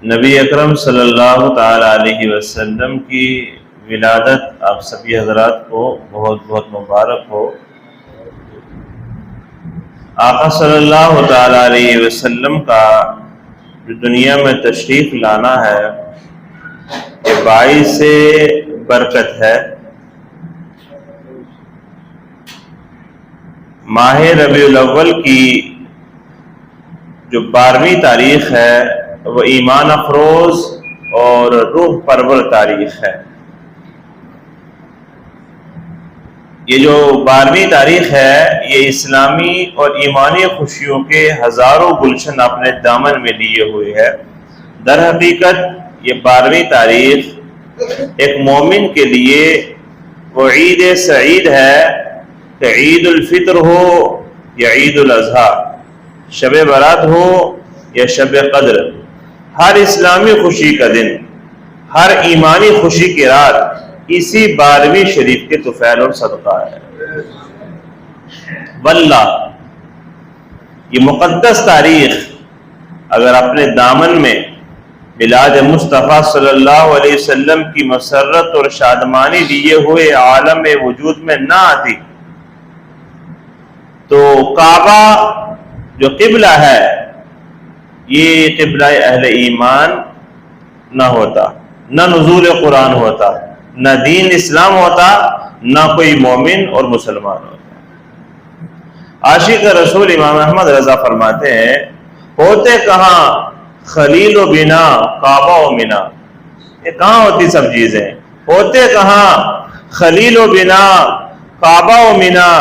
نبی اکرم صلی اللہ تعالی علیہ وسلم کی ولادت آپ سبھی حضرات کو بہت بہت مبارک ہو۔ آقا صلی اللہ تعالی علیہ وسلم کا جو دنیا میں تشریف لانا ہے یہ باعث برکت ہے۔ ماہ ربیع الاول کی جو 12ویں تاریخ ہے وہ ایمان افروز اور روح پرور تاریخ ہے۔ یہ جو 12ویں تاریخ ہے یہ اسلامی اور ایمانی خوشیوں کے ہزاروں گلشن اپنے دامن میں لیے ہوئے ہے۔ در حقیقت یہ 12ویں تاریخ ایک مومن کے لیے وہ عید سعید ہے کہ عید الفطر ہو یا عید الاضحیٰ، شب برات ہو یا شب قدر، ہر اسلامی خوشی کا دن، ہر ایمانی خوشی کی رات اسی 12ویں شریف کے طفیل اور صدقہ ہے۔ واللہ یہ مقدس تاریخ اگر اپنے دامن میں میلاد مصطفیٰ صلی اللہ علیہ وسلم کی مسرت اور شادمانی لیے ہوئے عالم وجود میں نہ آتی تو کعبہ جو قبلہ ہے یہ قبلہ اہل ایمان نہ ہوتا، نہ نزول قرآن ہوتا، نہ دین اسلام ہوتا، نہ کوئی مومن اور مسلمان ہوتا۔ عاشق رسول امام احمد رضا فرماتے ہیں ہوتے کہاں خلیل و بنا کعبہ و منا، یہ کہاں ہوتی سب چیزیں؟ ہوتے کہاں خلیل و بنا کعبہ و منا،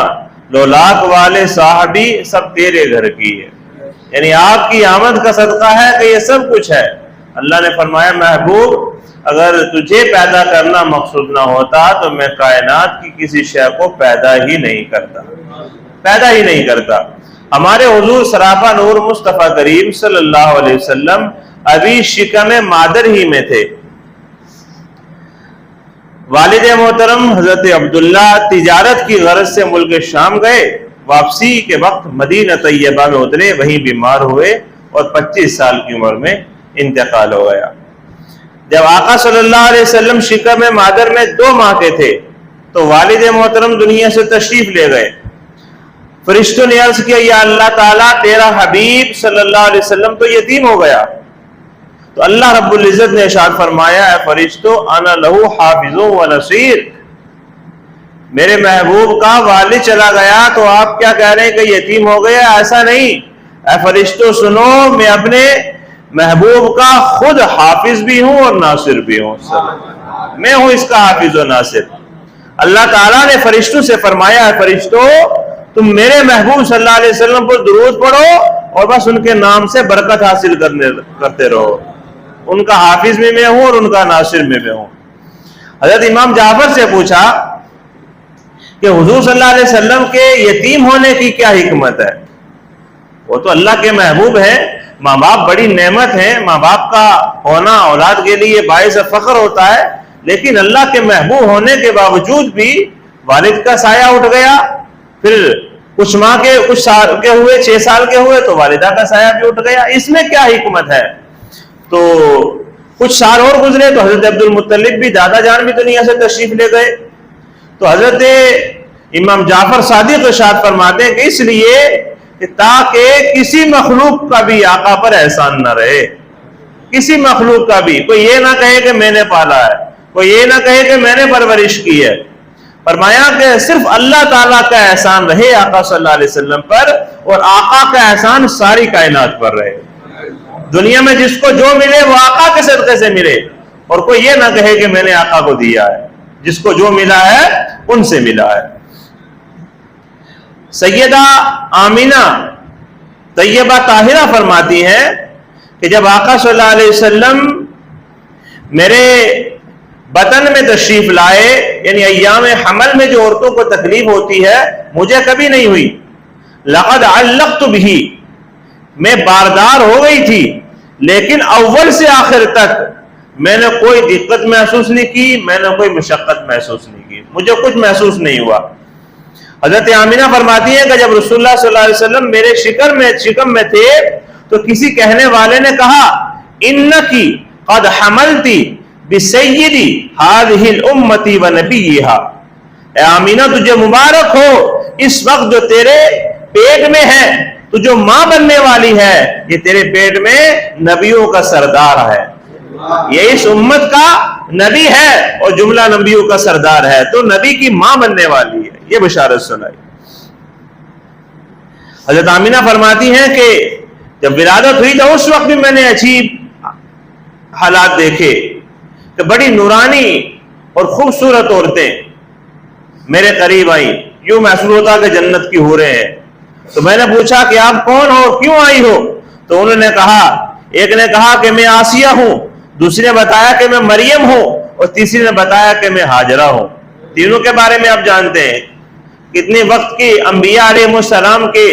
لولاک والے صاحبی سب تیرے گھر کی ہے۔ یعنی آپ کی آمد کا صدقہ ہے کہ یہ سب کچھ ہے۔ اللہ نے فرمایا محبوب اگر تجھے پیدا کرنا مقصود نہ ہوتا تو میں کائنات کی کسی شے کو پیدا ہی نہیں کرتا۔ ہمارے حضور سراپا نور مصطفیٰ کریم صلی اللہ علیہ وسلم ابھی شکم مادر ہی میں تھے۔ والد محترم حضرت عبداللہ تجارت کی غرض سے ملک شام گئے، واپسی کے وقت مدینہ طیبہ میں اترے، وہیں بیمار ہوئے اور 25 سال کی عمر میں انتقال ہو گیا۔ جب آقا صلی اللہ علیہ وسلم شکم مادر میں 2 ماہ کے تھے تو والد محترم دنیا سے تشریف لے گئے۔ فرشتوں نے عرض کیا یا اللہ تعالیٰ تیرا حبیب صلی اللہ علیہ وسلم تو یتیم ہو گیا۔ تو اللہ رب العزت نے ارشاد فرمایا اے فرشتو انا لہو حافظ و نصیر، میرے محبوب کا والد چلا گیا تو آپ کیا کہہ رہے ہیں کہ یتیم ہو گیا؟ ایسا نہیں، اے فرشتو سنو میں اپنے محبوب کا خود حافظ بھی ہوں اور ناصر بھی ہوں، میں ہوں اس کا حافظ و ناصر۔ اللہ تعالیٰ نے فرشتوں سے فرمایا اے فرشتو تم میرے محبوب صلی اللہ علیہ وسلم پر درود پڑھو اور بس ان کے نام سے برکت حاصل کرتے رہو، ان کا حافظ بھی میں ہوں اور ان کا ناصر بھی میں ہوں۔ حضرت امام جعفر سے پوچھا کہ حضور صلی اللہ علیہ وسلم کے یتیم ہونے کی کیا حکمت ہے؟ وہ تو اللہ کے محبوب ہیں، ماں باپ بڑی نعمت ہیں، ماں باپ کا ہونا اولاد کے لیے باعث فخر ہوتا ہے، لیکن اللہ کے محبوب ہونے کے باوجود بھی والد کا سایہ اٹھ گیا، پھر کچھ سال کے ہوئے، 6 سال کے ہوئے تو والدہ کا سایہ بھی اٹھ گیا، اس میں کیا حکمت ہے؟ تو کچھ سال اور گزرے تو حضرت عبد المطلب بھی دادا جان بھی دنیا سے تشریف لے گئے۔ تو حضرت امام جعفر صادق ارشاد فرماتے ہیں کہ اس لیے کہ تاکہ کسی مخلوق کا بھی آقا پر احسان نہ رہے، کسی مخلوق کا بھی کوئی یہ نہ کہے کہ میں نے پالا ہے، کوئی یہ نہ کہے کہ میں نے پرورش کی ہے۔ فرمایا کہ صرف اللہ تعالیٰ کا احسان رہے آقا صلی اللہ علیہ وسلم پر، اور آقا کا احسان ساری کائنات پر رہے۔ دنیا میں جس کو جو ملے وہ آقا کے صدقے سے ملے، اور کوئی یہ نہ کہے کہ میں نے آقا کو دیا ہے، جس کو جو ملا ہے ان سے ملا ہے۔ سیدہ آمینہ طیبہ طاہرہ فرماتی ہیں کہ جب آقا صلی اللہ علیہ وسلم میرے بطن میں تشریف لائے، یعنی ایام حمل میں جو عورتوں کو تکلیف ہوتی ہے مجھے کبھی نہیں ہوئی، لقد علقت بھی، میں باردار ہو گئی تھی، لیکن اول سے آخر تک میں نے کوئی دقت محسوس نہیں کی، میں نے کوئی مشقت محسوس نہیں کی، مجھے کچھ محسوس نہیں ہوا۔ حضرت آمینہ فرماتی ہے کہ جب رسول اللہ صلی اللہ علیہ وسلم میرے شکم میں تھے تو کسی کہنے والے نے کہا انکی قد حملتی بسیدی هذه الامتی ونبیہا، اے آمینہ تجھے مبارک ہو اس وقت جو تیرے پیٹ میں ہے، تو جو ماں بننے والی ہے یہ تیرے پیٹ میں نبیوں کا سردار ہے، یہ اس امت کا نبی ہے اور جملہ نبیوں کا سردار ہے، تو نبی کی ماں بننے والی ہے، یہ بشارت سنائی۔ حضرت آمینہ فرماتی ہیں کہ جب ولادت ہوئی تو اس وقت بھی میں نے عجیب حالات دیکھے کہ بڑی نورانی اور خوبصورت عورتیں میرے قریب آئیں، یوں محسوس ہوتا کہ جنت کی حوریں ہیں۔ تو میں نے پوچھا کہ آپ کون ہو، کیوں آئی ہو؟ تو انہوں نے کہا، ایک نے کہا کہ میں آسیہ ہوں، دوسری نے بتایا کہ میں مریم ہوں، اور تیسری نے بتایا کہ میں ہاجرہ ہوں۔ تینوں کے بارے میں آپ جانتے ہیں کتنے وقت کی انبیاء علیہ السلام کے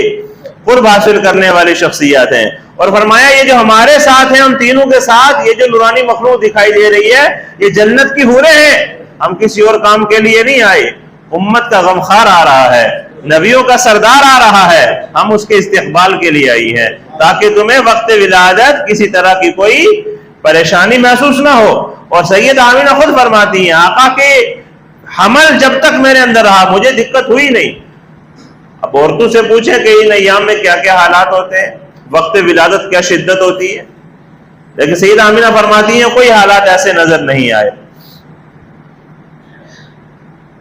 قرب حاصل کرنے والی شخصیات ہیں، اور فرمایا یہ جو ہمارے ساتھ ہیں ان تینوں کے ساتھ یہ جو نورانی مخلوق دکھائی دے رہی ہے یہ جنت کی حوریں ہیں، ہم کسی اور کام کے لیے نہیں آئے، امت کا غمخوار آ رہا ہے، نبیوں کا سردار آ رہا ہے، ہم اس کے استقبال کے لیے آئی ہیں تاکہ تمہیں وقت ولادت کسی طرح کی کوئی پریشانی محسوس نہ ہو۔ اور سید آمینہ خود فرماتی ہیں آقا کے حمل جب تک میرے اندر رہا مجھے دقت ہوئی نہیں۔ اب عورتوں سے پوچھیں کہ ان ایام میں کیا کیا حالات ہوتے ہیں، وقت ولادت کیا شدت ہوتی ہے، لیکن سید آمینہ فرماتی ہیں کوئی حالات ایسے نظر نہیں آئے۔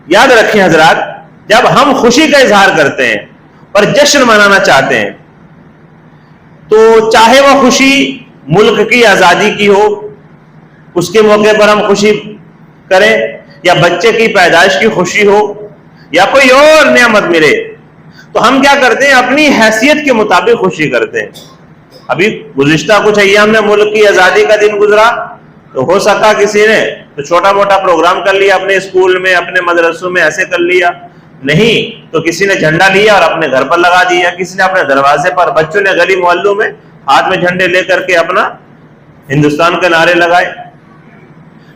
یاد رکھیں حضرات، جب ہم خوشی کا اظہار کرتے ہیں اور جشن منانا چاہتے ہیں تو چاہے وہ خوشی ملک کی آزادی کی ہو، اس کے موقع پر ہم خوشی کریں، یا بچے کی پیدائش کی خوشی ہو، یا کوئی اور نعمت ملے، تو ہم کیا کرتے ہیں اپنی حیثیت کے مطابق خوشی کرتے ہیں۔ ابھی گزشتہ کچھ ایام میں ملک کی آزادی کا دن گزرا، تو ہو سکا کسی نے تو چھوٹا موٹا پروگرام کر لیا اپنے اسکول میں، اپنے مدرسوں میں، ایسے کر لیا، نہیں تو کسی نے جھنڈا لیا اور اپنے گھر پر لگا دیا، کسی نے اپنے دروازے پر، بچوں نے گلی محلوں میں ہاتھ میں جھنڈے لے کر کے اپنا ہندوستان کے نعرے لگائے۔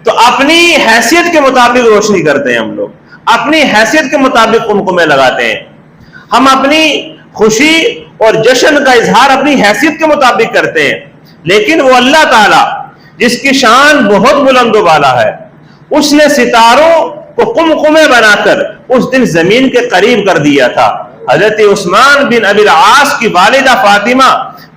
تو اپنی حیثیت کے مطابق روشنی کرتے ہیں ہم لوگ، اپنی حیثیت کے مطابق قمقمے لگاتے ہیں، ہم اپنی خوشی اور جشن کا اظہار اپنی حیثیت کے مطابق کرتے ہیں، لیکن وہ اللہ تعالیٰ جس کی شان بہت بلند و بالا ہے، اس نے ستاروں کو قمقمے بنا کر اس دن زمین کے قریب کر دیا تھا۔ حضرت عثمان بن ابی العاص کی والدہ فاطمہ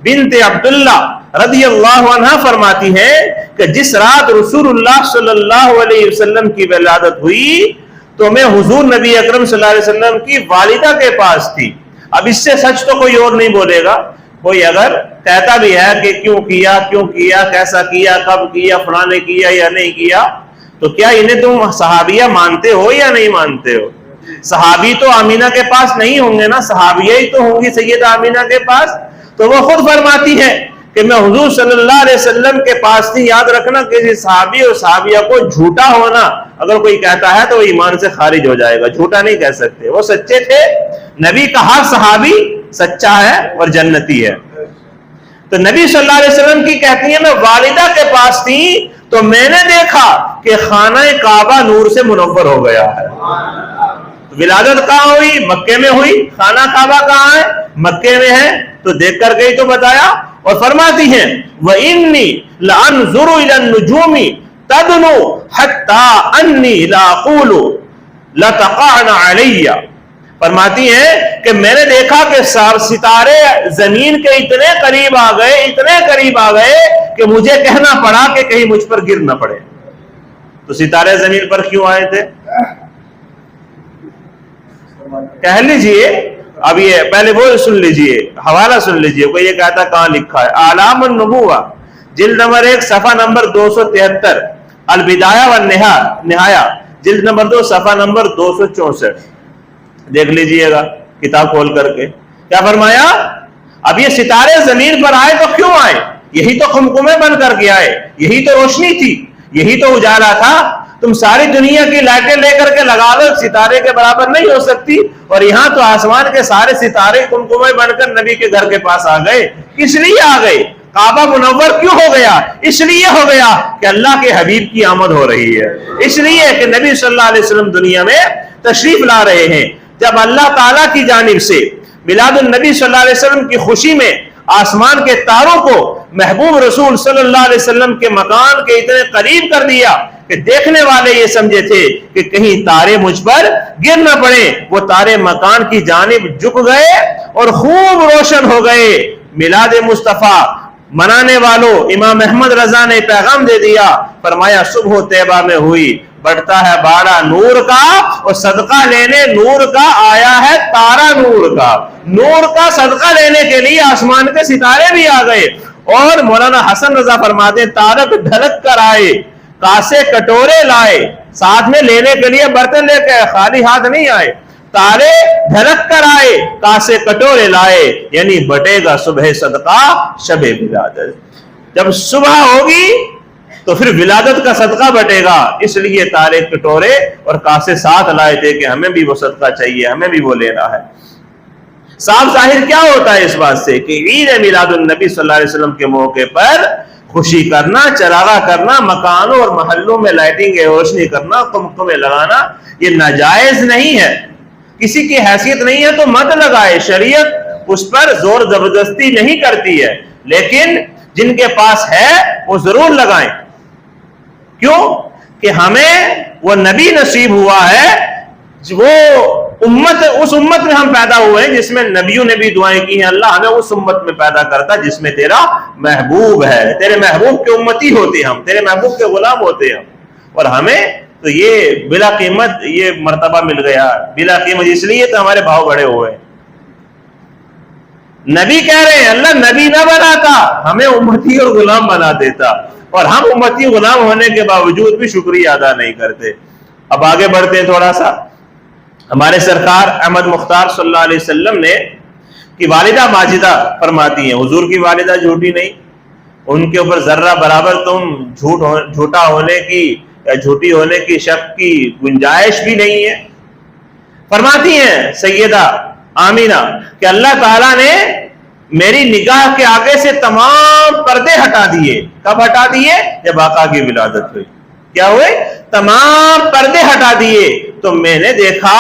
بنت عبداللہ رضی اللہ عنہ فرماتی ہیں کہ جس رات رسول اللہ صلی اللہ علیہ وسلم کی ولادت ہوئی تو میں حضور نبی اکرم صلی اللہ علیہ وسلم کی والدہ کے پاس تھی۔ اب اس سے سچ تو کوئی اور نہیں بولے گا، کوئی اگر کہتا بھی ہے کہ کیوں کیا، کیسا کیا، کب کیا، فلاں نے کیا یا نہیں کیا، تو کیا انہیں تم صحابیہ مانتے ہو یا نہیں مانتے ہو؟ صحابی تو آمینہ کے پاس نہیں ہوں گے نا، صحابیہ ہی تو ہوں گی سیدہ آمینہ کے پاس۔ تو وہ خود فرماتی ہے کہ میں حضور صلی اللہ علیہ وسلم کے پاس تھی۔ یاد رکھنا کہ صحابی اور صحابیہ کو جھوٹا ہونا اگر کوئی کہتا ہے تو وہ ایمان سے خارج ہو جائے گا، جھوٹا نہیں کہہ سکتے، وہ سچے تھے، نبی کا ہر صحابی سچا ہے اور جنتی ہے۔ تو نبی صلی اللہ علیہ وسلم کی کہتی ہیں میں والدہ کے پاس تھی تو میں نے دیکھا کہ خانہ کعبہ نور سے منور ہو گیا ہے۔ ولادت کہاں ہوئی؟ مکے میں ہوئی۔ خانہ کعبہ کہاں ہے؟ مکے میں ہے۔ تو دیکھ کر گئی تو بتایا، اور فرماتی ہیں وَإِنِّي لَأَنظُرُ إِلَى النُّجُومِ تَدْنُو حَتَّى أَنِّي لَأَقُولُ لَتَقَعْنَ عَلَيَّ، فرماتی ہیں کہ میں نے دیکھا کہ ستارے زمین کے اتنے قریب آ گئے کہ مجھے کہنا پڑا کہ کہیں مجھ پر گر نہ پڑے۔ تو ستارے زمین پر کیوں آئے تھے؟ کہہ لیجئے، اب یہ پہلے وہ سن لیجئے، حوالہ سن لیجئے، کوئی یہ کہتا کہاں لکھا ہے؟ اعلام النبوہ جلد نمبر 1 صفحہ نمبر 273، البدایہ والنہایہ جلد نمبر 2 صفحہ نمبر 264، دیکھ لیجئے گا کتاب کھول کر کے۔ کیا فرمایا؟ اب یہ ستارے زمین پر آئے تو کیوں آئے؟ یہی تو قمقمے بن کر کے آئے، یہی تو روشنی تھی، یہی تو اجالا تھا۔ تم ساری دنیا کی لائٹیں لے کر کے لگا لو، ستارے کے برابر نہیں ہو سکتی، اور یہاں تو آسمان کے سارے ستارے قمقمے بن کر نبی کے گھر کے پاس آ گئے۔ کس لیے آ گئے؟ کعبہ منور کیوں ہو گیا؟ اس لیے ہو گیا کہ اللہ کے حبیب کی آمد ہو رہی ہے، اس لیے کہ نبی صلی اللہ علیہ وسلم دنیا میں تشریف لا رہے ہیں۔ جب اللہ تعالیٰ کی جانب سے میلاد النبی صلی اللہ علیہ وسلم کی خوشی میں آسمان کے تاروں کو محبوب رسول صلی اللہ علیہ وسلم کے مکان کے اتنے قریب کر دیا کہ دیکھنے والے یہ سمجھے تھے کہ کہیں تارے مجھ پر گر نہ پڑے. وہ تارے مکان کی جانب جھک گئے اور خوب روشن ہو گئے. میلاد مصطفیٰ منانے والوں امام احمد رضا نے پیغام دے دیا, فرمایا صبح طیبہ میں ہوئی, بڑھتا ہے باڑا نور کا اور صدقہ لینے نور کا آیا ہے تارا نور کا. نور کا صدقہ لینے کے لیے آسمان کے ستارے بھی آ گئے. اور مولانا حسن رضا فرماتے تارک ڈھلک کر آئے, کاسے کٹورے لائے, ساتھ میں لینے کے لیے برتن لے کے, خالی ہاتھ نہیں آئے. تارے ڈھلک کر آئے, کاسے کٹورے لائے, یعنی بٹے گا صبح صدقہ شب ولادت. جب صبح ہوگی تو پھر ولادت کا صدقہ بٹے گا. اس لیے تارے کٹورے اور کاسے ساتھ لائے تھے کہ ہمیں بھی وہ صدقہ چاہیے, ہمیں بھی وہ لینا ہے. صاف ظاہر کیا ہوتا ہے اس بات سے کہ عید میلاد النبی صلی اللہ علیہ وسلم کے موقع پر خوشی کرنا, چراغا کرنا, مکانوں اور محلوں میں لائٹنگ روشنی کرنا, قمقمے لگانا, یہ ناجائز نہیں ہے. کسی کی حیثیت نہیں ہے تو مت لگائے, شریعت اس پر زور زبردستی نہیں کرتی ہے, لیکن جن کے پاس ہے وہ ضرور لگائیں. کیوں کہ ہمیں وہ نبی نصیب ہوا ہے, وہ امت, اس امت میں ہم پیدا ہوئے ہیں جس میں نبیوں نے بھی دعائیں کی ہیں, اللہ ہمیں اس امت میں پیدا کرتا جس میں تیرا محبوب ہے, تیرے محبوب کے امتی ہوتے ہم, تیرے محبوب کے غلام ہوتے ہم. اور ہمیں تو یہ بلا قیمت یہ مرتبہ مل گیا. بلا قیمت اس لیے تو ہمارے بھاؤ بڑے ہوئے. نبی کہہ رہے ہیں اللہ نبی نہ بناتا, ہمیں امتی اور غلام بنا دیتا, اور ہم امتی غلام ہونے کے باوجود بھی شکریہ ادا نہیں کرتے. اب آگے بڑھتے ہیں تھوڑا سا. ہمارے سرکار احمد مختار صلی اللہ علیہ وسلم نے کی والدہ ماجدہ فرماتی ہیں, حضور کی والدہ جھوٹی نہیں, ان کے اوپر ذرہ برابر تم جھوٹا ہونے کی یا جھوٹی ہونے کی شک کی گنجائش بھی نہیں ہے. فرماتی ہیں سیدہ آمینہ کہ اللہ تعالیٰ نے میری نگاہ کے آگے سے تمام پردے ہٹا دیے. کب ہٹا دیے؟ جب آقا کی ولادت ہوئی. کیا ہوئے؟ تمام پردے ہٹا دیے. تو میں نے دیکھا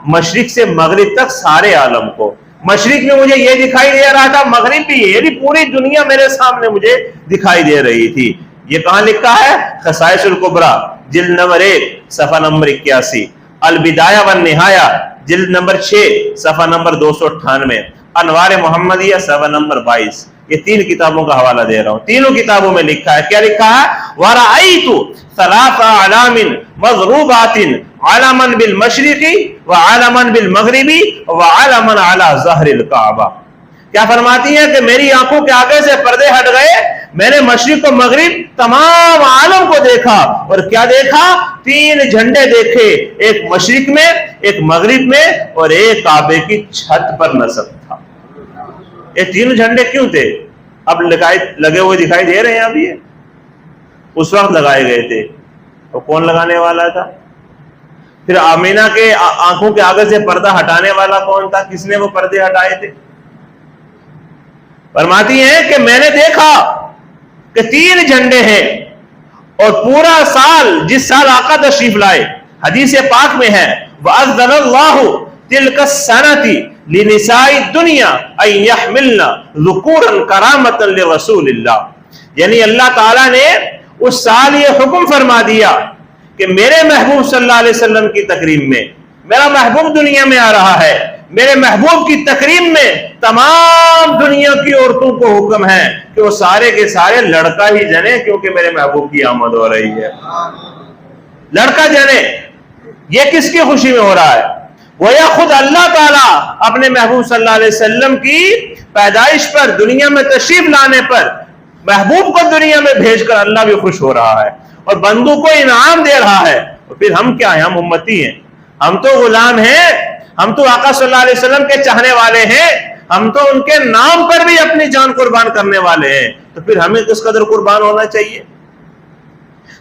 مشرق سے مغرب تک سارے عالم کو. مشرق میں مجھے یہ دکھائی دے رہا تھا, مغرب بھی, یہ بھی پوری دنیا میرے سامنے مجھے دکھائی دے رہی تھی. یہ کہاں لکھا ہے؟ خصائص الکبریٰ جلد نمبر 1 صفحہ نمبر 81, البدایہ والنہایہ جلد نمبر 6 صفحہ نمبر 298, انوار محمدیہ صفحہ نمبر 22. یہ 3 کتابوں کا حوالہ دے رہا ہوں. تینوں کتابوں میں لکھا ہے. کیا لکھا ہے؟ وَرَأَيْتُ ثَلَاثَ عَلَامٍ مَضْرُوبَاتٍ عَلَامًا بِالْمَشْرِقِ وَعَلَامًا بِالْمَغْرِبِ وَعَلَامًا عَلَى ظَهْرِ الْكَعْبَةِ. کیا فرماتی ہیں کہ میری آنکھوں کے آگے سے پردے ہٹ گئے, میں نے مشرق و مغرب تمام عالم کو دیکھا. اور کیا دیکھا؟ 3 جھنڈے دیکھے, ایک مشرق میں, ایک مغرب میں, اور ایک کعبے کی چھت پر نصب تھا. یہ 3 جھنڈے کیوں تھے؟ اب لگے ہوئے دکھائی دے رہے ہیں. اب یہ اس وقت لگائے گئے تھے. تو کون لگانے والا تھا؟ پھر آمینہ کے آنکھوں کے آگے سے پردہ ہٹانے والا کون تھا؟ کس نے وہ پردے ہٹائے تھے؟ فرماتی ہیں کہ میں نے دیکھا کہ 3 جھنڈے ہیں, اور پورا سال, جس سال آقا تشریف لائے, حدیث پاک میں ہے وَأَذَّنَ اللَّهُ تِلْكَ السَّنَةِ لِنِسَاءِ الدُّنْيَا أَن يَحْمِلْنَ ذُكُورًا كَرَامَةً لِرَسُولِ اللَّهِ. یعنی اللہ تعالیٰ نے اس سال یہ حکم فرما دیا کہ میرے محبوب صلی اللہ علیہ وسلم کی تکریم میں, میرا محبوب دنیا میں آ رہا ہے, میرے محبوب کی تکریم میں تمام دنیا کی عورتوں کو حکم ہے کہ وہ سارے کے سارے لڑکا ہی جنے, کیونکہ میرے محبوب کی آمد ہو رہی ہے. لڑکا جنے. یہ کس کی خوشی میں ہو رہا ہے؟ وہ یا خود اللہ تعالیٰ اپنے محبوب صلی اللہ علیہ وسلم کی پیدائش پر, دنیا میں تشریف لانے پر, محبوب کو دنیا میں بھیج کر اللہ بھی خوش ہو رہا ہے اور بندوں کو انعام دے رہا ہے. اور پھر ہم کیا ہیں؟ ہم امتی ہیں, ہم تو غلام ہیں, ہم تو آقا صلی اللہ علیہ وسلم کے چاہنے والے ہیں, ہم تو ان کے نام پر بھی اپنی جان قربان کرنے والے ہیں. تو پھر ہمیں کس قدر قربان ہونا چاہیے؟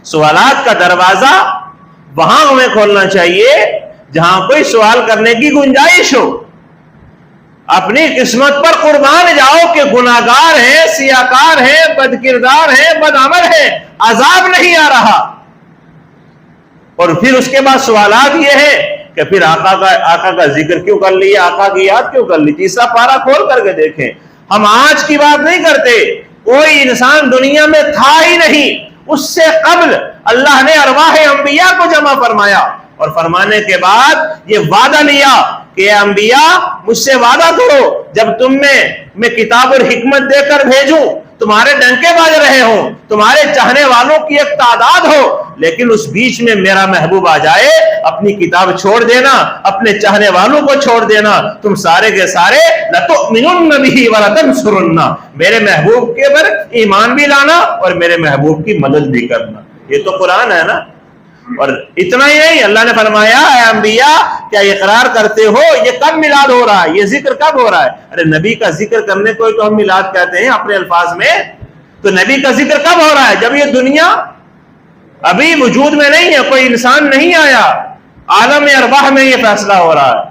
سوالات کا دروازہ وہاں ہمیں کھولنا چاہیے جہاں کوئی سوال کرنے کی گنجائش ہو. اپنی قسمت پر قربان جاؤ کہ گناہگار ہیں, سیاکار ہیں, بد کردار ہیں, بد عمل ہیں, عذاب نہیں آ رہا. اور پھر اس کے بعد سوالات یہ ہے کہ پھر آقا کا ذکر کیوں کر لیا, آقا کی یاد کیوں کر لی. تیسرا پارہ کھول کر کے دیکھیں. ہم آج کی بات نہیں کرتے, کوئی انسان دنیا میں تھا ہی نہیں، اس سے قبل اللہ نے ارواح انبیاء کو جمع فرمایا، اور فرمانے کے بعد یہ وعدہ لیا کہ اے انبیاء مجھ سے وعدہ کرو جب تم میں کتاب اور حکمت دے کر بھیجوں، تمہارے ڈنکے باز رہے ہوں، تمہارے چاہنے والوں کی ایک تعداد ہو، لیکن اس بیچ میں میرا محبوب آ جائے، اپنی کتاب چھوڑ دینا، اپنے چاہنے والوں کو چھوڑ دینا، تم سارے کے سارے لَتُؤْمِنُنَّ بِهِ وَلَتَنْصُرُنَّ، میرے محبوب کے پر ایمان بھی لانا اور میرے محبوب کی مدد بھی کرنا۔ یہ تو قرآن ہے نا۔ اور اتنا ہی نہیں، اللہ نے فرمایا اے انبیاء کیا اقرار کرتے ہو یہ کب میلاد ہو رہا ہے، یہ ذکر کب ہو رہا ہے؟ ارے نبی کا ذکر کرنے کو تو ہم میلاد کہتے ہیں اپنے الفاظ میں، تو نبی کا ذکر کب ہو رہا ہے؟ جب یہ دنیا ابھی وجود میں نہیں ہے، کوئی انسان نہیں آیا، عالم ارواح میں یہ فیصلہ ہو رہا ہے۔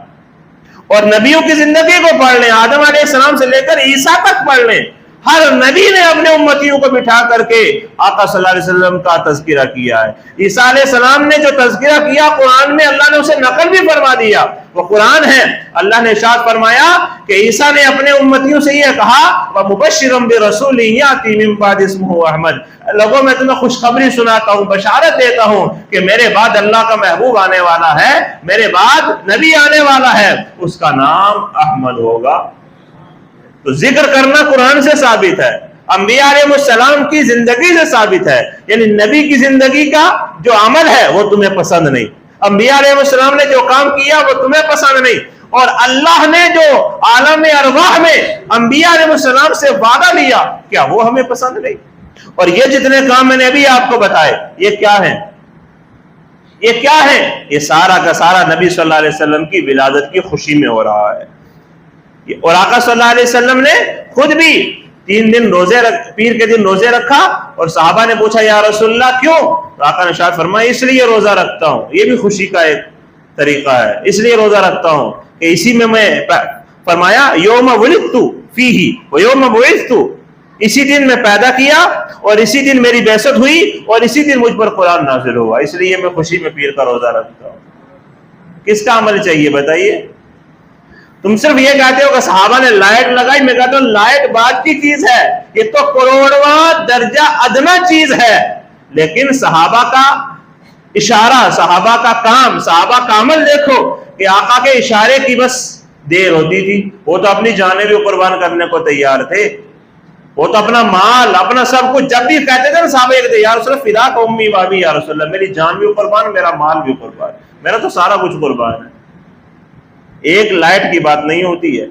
اور نبیوں کی زندگی کو پڑھ لیں، آدم علیہ السلام سے لے کر عیسیٰ تک پڑھ لیں، ہر نبی نے اپنے امتیوں کو بٹھا کر کے آقا صلی اللہ علیہ وسلم کا تذکرہ کیا ہے۔ عیسیٰ علیہ السلام نے جو تذکرہ کیا قرآن میں اللہ نے اسے نقل بھی فرما دیا، وہ قرآن ہے۔ اللہ نے ارشاد فرمایا کہ عیسیٰ نے اپنے امتیوں سے یہ کہا وَمُبَشِّرًا بِرَسُولٍ يَأْتِي مِن بَعْدِهِ اسْمُهُ أَحْمَدُ، لوگوں میں تمہیں خوشخبری سناتا ہوں، بشارت دیتا ہوں کہ میرے بعد اللہ کا محبوب آنے والا ہے، میرے بعد نبی آنے والا ہے، اس کا نام احمد ہوگا۔ تو ذکر کرنا قرآن سے ثابت ہے، انبیاء علیہ السلام کی زندگی سے ثابت ہے، یعنی نبی کی زندگی کا جو عمل ہے وہ تمہیں پسند نہیں، انبیاء علیہ السلام نے جو کام کیا وہ تمہیں پسند نہیں، اور اللہ نے جو عالم ارواح میں انبیاء علیہ السلام سے وعدہ لیا کیا وہ ہمیں پسند نہیں؟ اور یہ جتنے کام میں نے ابھی آپ کو بتائے یہ کیا ہیں؟ یہ کیا ہے؟ یہ سارا کا سارا نبی صلی اللہ علیہ وسلم کی ولادت کی خوشی میں ہو رہا ہے۔ اور آقا صلی اللہ علیہ وسلم نے خود بھی 3 دن روزے پیر کے دن روزے رکھا، اور صحابہ نے پوچھا یا رسول اللہ کیوں؟ تو آقا نے ارشاد فرمایا اس لیے روزہ رکھتا ہوں، یہ بھی خوشی کا ایک طریقہ ہے، اس لیے روزہ رکھتا ہوں کہ اسی میں فرمایا یوم ولدت فیہ ویوم بعثت، اسی دن میں پیدا کیا اور اسی دن میری بعثت ہوئی اور اسی دن مجھ پر قرآن نازل ہوا، اس لیے میں خوشی میں پیر کا روزہ رکھتا ہوں۔ کس کا عمل چاہیے بتائیے؟ تم صرف یہ کہتے ہو کہ صحابہ نے لائٹ لگائی، میں کہتا ہوں لائٹ بات کی چیز ہے، یہ تو کروڑواں درجہ ادنا چیز ہے، لیکن صحابہ کا اشارہ، صحابہ کا کام، صحابہ کا عمل دیکھو کہ آقا کے اشارے کی بس دیر ہوتی تھی، وہ تو اپنی جانیں بھی قربان کرنے کو تیار تھے، وہ تو اپنا مال اپنا سب کچھ، جب بھی کہتے تھے نا صحابہ کہ یا رسول اللہ فداک امی وابی یا رسول اللہ، میری جان بھی قربان، میرا مال بھی قربان، میرا تو سارا کچھ قربان ہے۔ ایک لائٹ کی بات نہیں ہوتی ہے،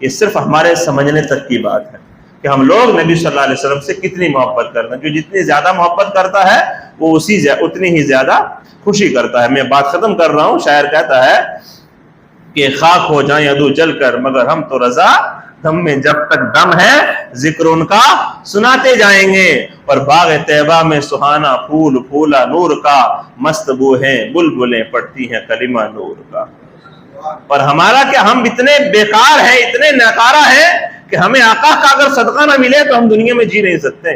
یہ صرف ہمارے سمجھنے تک کی بات ہے کہ ہم لوگ نبی صلی اللہ علیہ وسلم سے کتنی محبت کرتے ہیں۔ جو جتنی زیادہ محبت کرتا ہے وہ اتنی ہی زیادہ خوشی کرتا ہے۔ میں بات ختم کر رہا ہوں، شاعر کہتا ہے کہ خاک ہو جائیں عدو جل کر مگر ہم تو رضا، دم میں جب تک دم ہے ذکر ان کا سناتے جائیں گے، اور باغ طیبہ میں سہانا پھول پھولا نور کا، مست بو ہیں بلبلیں پڑھتی ہیں کلمہ نور کا۔ اور ہمارا کیا، ہم اتنے بیکار ہیں، اتنے ناکارہ ہیں کہ ہمیں آقا کا اگر صدقہ نہ ملے تو ہم دنیا میں جی نہیں سکتے۔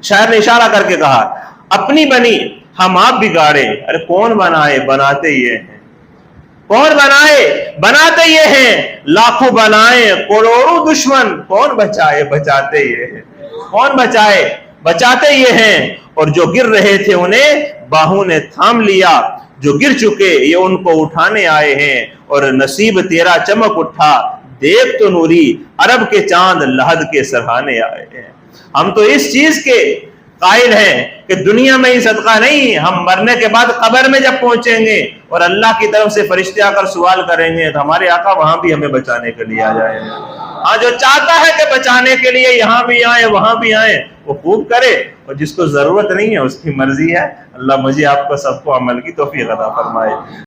شاعر نے اشارہ کر کے کہا اپنی بنی ہم آپ بگاڑے، ارے کون بنائے بناتے یہ ہیں، کون بنائے بناتے یہ ہیں، لاکھوں بنائے کروڑوں دشمن، کون بچائے بچاتے یہ ہیں، کون بچائے بچاتے یہ ہیں۔ اور جو گر رہے تھے انہیں باہوں نے تھام لیا، جو گر چکے یہ ان کو اٹھانے آئے ہیں، اور نصیب تیرا چمک اٹھا دیکھ تو نوری، عرب کے چاند لحد کے سرہانے آئے ہیں۔ ہم تو اس چیز کے قائل ہیں کہ دنیا میں ہی صدقہ نہیں، ہم مرنے کے بعد قبر میں جب پہنچیں گے اور اللہ کی طرف سے فرشتے آ کر سوال کریں گے تو ہمارے آقا وہاں بھی ہمیں بچانے کے لیے آ جائیں گے۔ ہاں جو چاہتا ہے کہ بچانے کے لیے یہاں بھی آئے وہاں بھی آئے وہ خوب کرے، اور جس کو ضرورت نہیں ہے اس کی مرضی ہے۔ اللہ مجھے آپ کو سب کو عمل کی توفیق عطا فرمائے۔